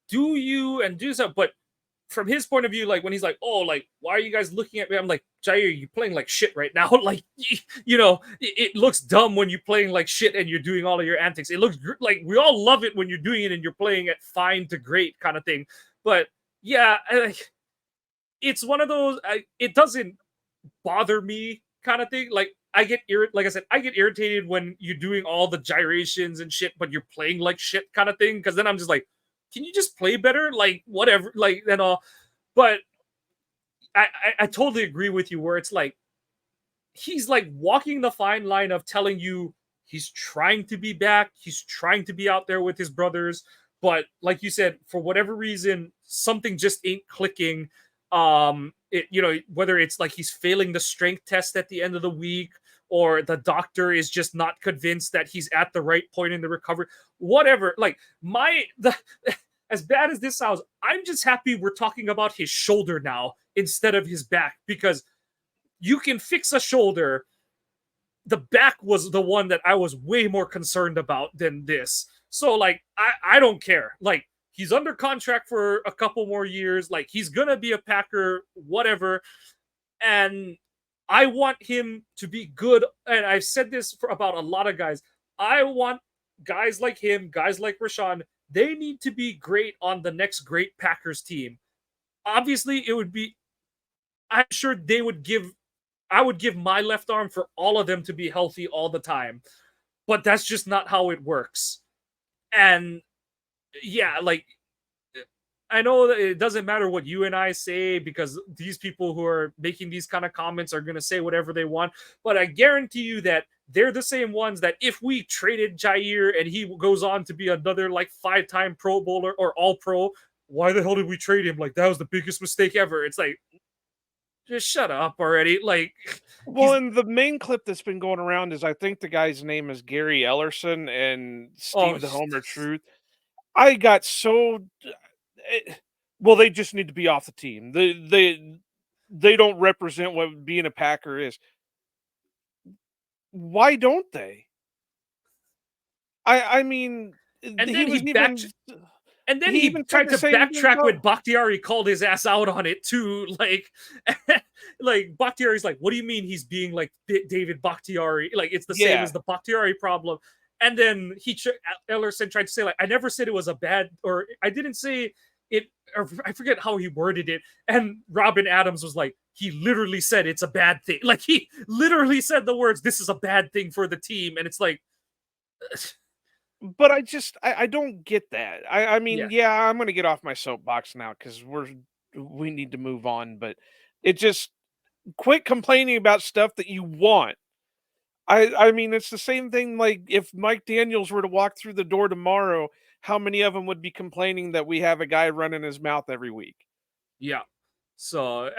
do you and do so, but from his point of view, like when he's like, oh, like, why are you guys looking at me? I'm like, Jair, you're playing like shit right now. Like, it looks dumb when you're playing like shit and you're doing all of your antics. It looks like we all love it when you're doing it and you're playing at fine to great kind of thing. But yeah, it's one of those. It doesn't bother me kind of thing. Like like I said, I get irritated when you're doing all the gyrations and shit, but you're playing like shit kind of thing. Because then I'm just like, can you just play better? Like whatever, like and all. But I totally agree with you where it's like he's like walking the fine line of telling you he's trying to be back, he's trying to be out there with his brothers, but like you said, for whatever reason, something just ain't clicking. Whether it's like he's failing the strength test at the end of the week, or the doctor is just not convinced that he's at the right point in the recovery, whatever. Like as bad as this sounds, I'm just happy we're talking about his shoulder now instead of his back, because you can fix a shoulder. The back was the one that I was way more concerned about than this. So like I don't care. Like he's under contract for a couple more years. Like he's gonna be a Packer, whatever. And I want him to be good. And I've said this about a lot of guys. I want guys like him, guys like Rashawn, they need to be great on the next great Packers team. Obviously, it would be, I'm sure I would give my left arm for all of them to be healthy all the time. But that's just not how it works. And yeah, like I know that it doesn't matter what you and I say because these people who are making these kind of comments are going to say whatever they want. But I guarantee you that they're the same ones that if we traded Jair and he goes on to be another like 5-time Pro Bowler or All Pro, why the hell did we trade him? Like that was the biggest mistake ever. It's like just shut up already. Like Well, he's and the main clip that's been going around is I think the guy's name is Gary Ellerson and oh Steve the Homer Truth. I got so eh, well, they just need to be off the team. They don't represent what being a Packer is. Why don't they? I mean, and he then was even and then he he even said tried the to same thing backtrack when about Bakhtiari called his ass out on it too. Like Bakhtiari's like, what do you mean he's being like David Bakhtiari? Like it's the same as yeah. the Bakhtiari problem. And then Ellerson tried to say like, I never said it was a bad, or I didn't say it, or I forget how he worded it. And Robin Adams was like, he literally said it's a bad thing. Like he literally said the words, "This is a bad thing for the team," and it's like, But I don't get that. I yeah, mean, yeah, I'm gonna get off my soapbox now because we need to move on. But it just quit complaining about stuff that you want. I mean, it's the same thing. Like if Mike Daniels were to walk through the door tomorrow, how many of them would be complaining that we have a guy running his mouth every week? yeah. So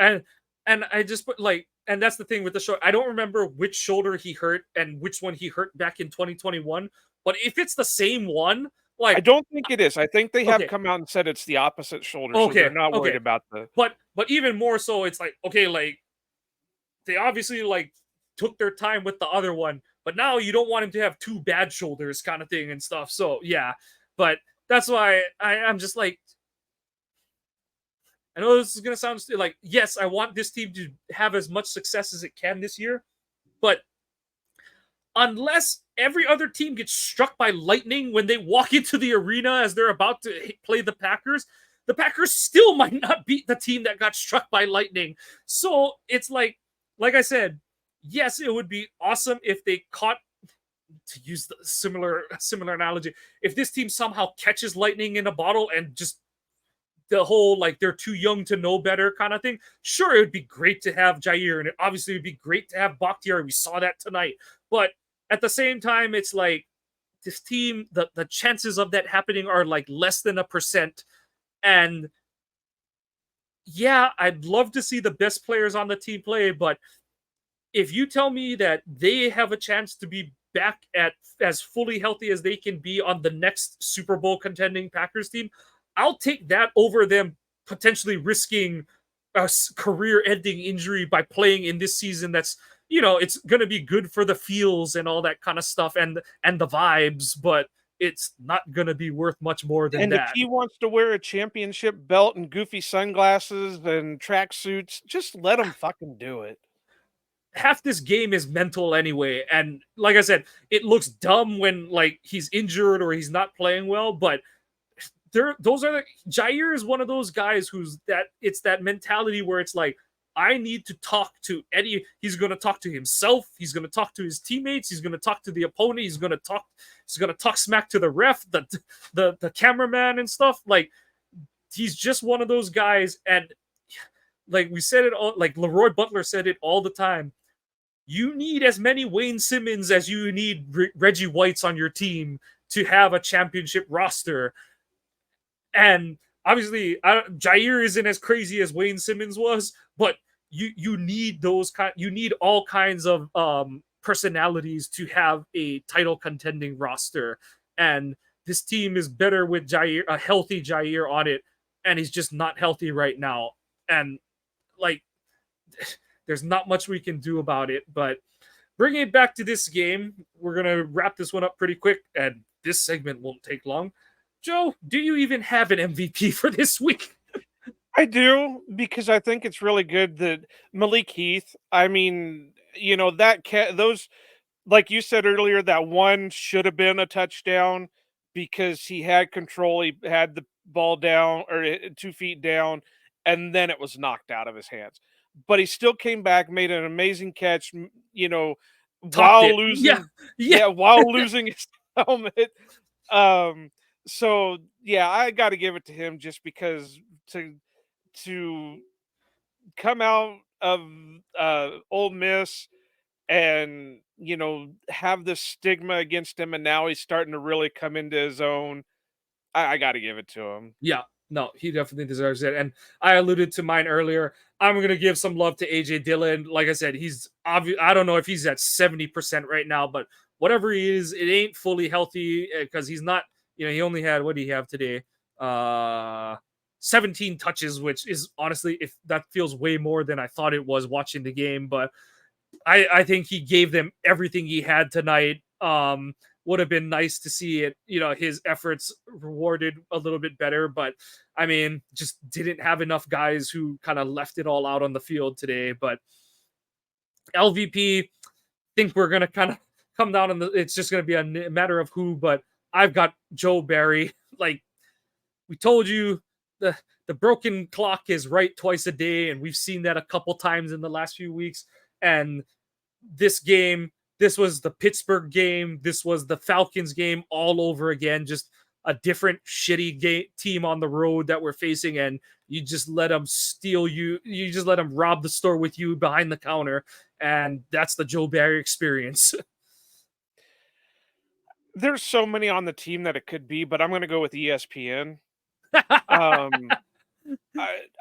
and I just put like and that's the thing with the show. I don't remember which shoulder he hurt and which one he hurt back in 2021. But if it's the same one, I like don't think it is. I think they have okay, come out and said it's the opposite shoulder, so they're okay, not worried okay. about the. But even more so, it's like okay, like they obviously like took their time with the other one, but now you don't want him to have two bad shoulders, kind of thing and stuff. So yeah, but that's why I'm just like I know this is gonna sound like yes, I want this team to have as much success as it can this year, but unless every other team gets struck by lightning when they walk into the arena as they're about to play the Packers still might not beat the team that got struck by lightning. So it's like I said, yes, it would be awesome if they caught to use the similar analogy. If this team somehow catches lightning in a bottle and just the whole like they're too young to know better kind of thing. Sure, it would be great to have Jair, and it obviously would be great to have Bakhtiari. We saw that tonight, but at the same time, it's like this team, the chances of that happening are like less than 1%. And yeah, I'd love to see the best players on the team play, but if you tell me that they have a chance to be back at as fully healthy as they can be on the next Super Bowl contending Packers team, I'll take that over them potentially risking a career-ending injury by playing in this season. That's it's going to be good for the feels and all that kind of stuff and the vibes, but it's not going to be worth much more than And if that. he wants to wear a championship belt and goofy sunglasses and tracksuits, just let him fucking do it. Half this game is mental anyway, and like I said, it looks dumb when like he's injured or he's not playing well, but those are Jair is one of those guys who's that it's that mentality where it's like I need to talk to Eddie. He's going to talk to himself. He's going to talk to his teammates. He's going to talk to the opponent. He's going to talk. He's going to talk smack to the ref, the cameraman and stuff. Like he's just one of those guys. And like we said it all. Like Leroy Butler said it all the time. You need as many Wayne Simmons as you need Reggie Whites on your team to have a championship roster. And obviously, Jair isn't as crazy as Wayne Simmons was, but you need you need all kinds of personalities to have a title contending roster. And this team is better with Jair, a healthy Jair on it, and he's just not healthy right now. And like, there's not much we can do about it. But bringing it back to this game, we're gonna wrap this one up pretty quick, and this segment won't take long. Joe, do you even have an MVP for this week? I do because I think it's really good that Malik Heath. I mean, that those like you said earlier, that one should have been a touchdown because he had control. He had the ball down or 2 feet down, and then it was knocked out of his hands. But he still came back, made an amazing catch. Topped While it. Yeah. losing, Yeah. yeah, while losing his helmet. Um, So yeah, I got to give it to him just because to to come out of Ole Miss and have this stigma against him, and now he's starting to really come into his own. I got to give it to him. Yeah, no, he definitely deserves it. And I alluded to mine earlier. I'm gonna give some love to AJ Dillon. Like I said, he's obvious. I don't know if he's at 70% right now, but whatever he is, it ain't fully healthy because he's not. He only had, what did he have today? Uh 17 touches, which is honestly, if that feels way more than I thought it was watching the game. But I think he gave them everything he had tonight. Would have been nice to see it, his efforts rewarded a little bit better, but I mean, just didn't have enough guys who kind of left it all out on the field today. But LVP, think we're gonna kind of come down on the. It's just gonna be a matter of who, but I've got Joe Barry. Like we told you, the broken clock is right twice a day, and we've seen that a couple times in the last few weeks. And this game, this was the Pittsburgh game, this was the Falcons game all over again. Just a different shitty team on the road that we're facing, and you just let them steal you. You just let them rob the store with you behind the counter, and that's the Joe Barry experience. There's so many on the team that it could be, but I'm going to go with ESPN. Um,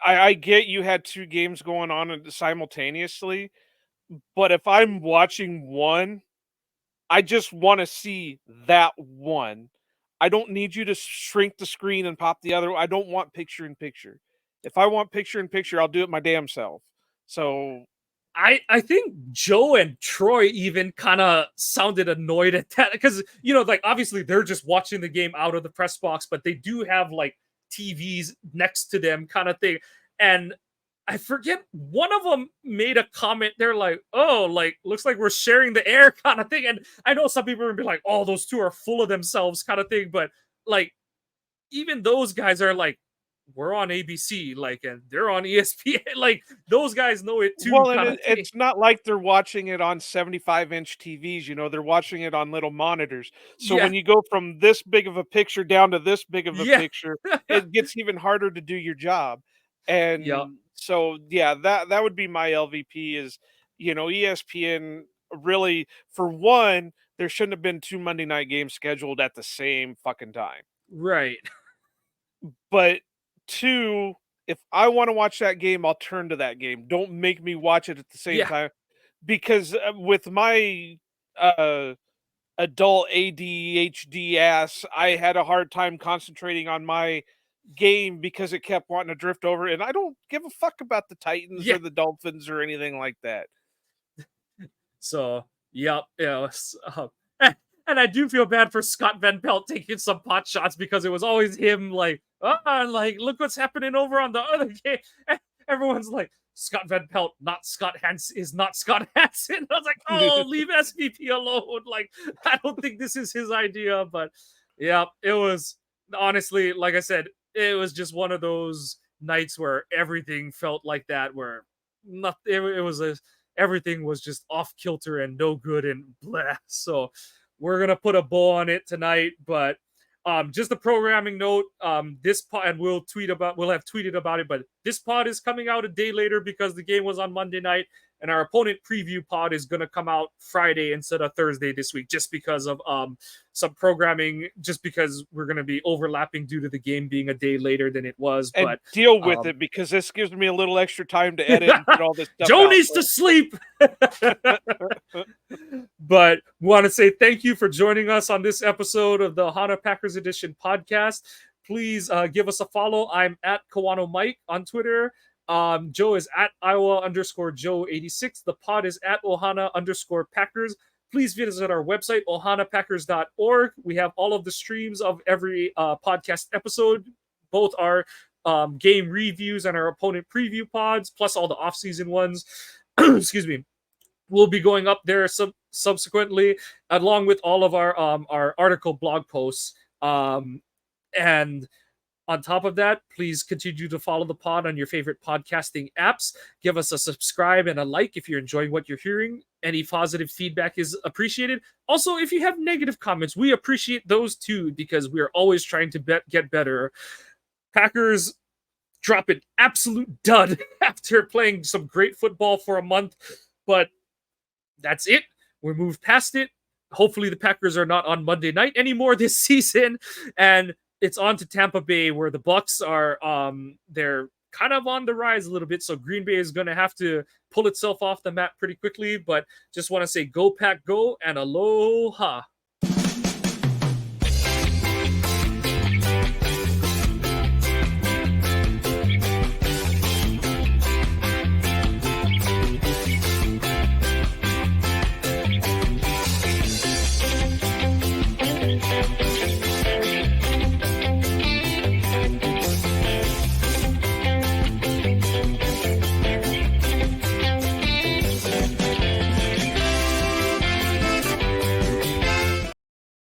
I get you had two games going on simultaneously, but if I'm watching one, I just want to see that one. I don't need you to shrink the screen and pop the other. I don't want picture in picture. If I want picture in picture, I'll do it my damn self. So I think Joe and Troy even kind of sounded annoyed at that because like obviously they're just watching the game out of the press box, but they do have like TVs next to them, kind of thing. And I forget, one of them made a comment. They're like, "Oh, like looks like we're sharing the air," kind of thing. And I know some people are gonna be like, "Oh, those two are full of themselves," kind of thing. But like even those guys are like, we're on ABC, like, and they're on ESPN. Like those guys know it too, well, and kind of thing. it's not like they're watching it on 75-inch TVs, they're watching it on little monitors. So Yeah, when you go from this big of a picture down to this big of a yeah, picture, it gets even harder to do your job. yeah, And so, yeah, that would be my LVP is, ESPN really, for one, there shouldn't have been two Monday night games scheduled at the same fucking time. right. But two, if I want to watch that game, I'll turn to that game. Don't make me watch it at the same Yeah, time because with my uh adult ADHD ass, I had a hard time concentrating on my game because it kept wanting to drift over, and I don't give a fuck about the Titans yeah. or the Dolphins or anything like that. So, yep, and I do feel bad for Scott Van Pelt taking some pot shots because it was always him, like, like look what's happening over on the other game. Everyone's like, Scott Van Pelt, not Scott Hansen, is not Scott Hansen. I was like, oh, leave SVP alone. Like, I don't think this is his idea, but yeah, it was honestly, like I said, it was just one of those nights where everything felt like that, where not it was a everything was just off kilter and no good and blah. So we're gonna put a bow on it tonight, but just a programming note. This pod, and we'll have tweeted about it, but this pod is coming out a day later because the game was on Monday night, and our opponent preview pod is gonna come out Friday instead of Thursday this week, just because of some programming, just because we're gonna be overlapping due to the game being a day later than it was. And But deal with it because this gives me a little extra time to edit and put all this stuff Joe out. needs to sleep. But want to say thank you for joining us on this episode of the Ohana Packers Edition podcast. Please give us a follow. I'm at Kawano Mike on Twitter. Joe is at Iowa_Joe86. The pod is at Ohana_Packers. Please visit our website, ohanapackers.org. We have all of the streams of every podcast episode, both our game reviews and our opponent preview pods, plus all the off-season ones. Excuse me. Will be going up there subsequently, along with all of our article blog posts. And on top of that, please continue to follow the pod on your favorite podcasting apps. Give us a subscribe and a like if you're enjoying what you're hearing. Any positive feedback is appreciated. Also, if you have negative comments, we appreciate those too, because we are always trying to get better. Packers drop an absolute dud after playing some great football for a month, but that's it. We're moved past it. Hopefully, the Packers are not on Monday night anymore this season, and it's on to Tampa Bay, where the Bucks are they're kind of on the rise a little bit. So Green Bay is going to have to pull itself off the map pretty quickly. But just want to say, go Pack, go, and aloha.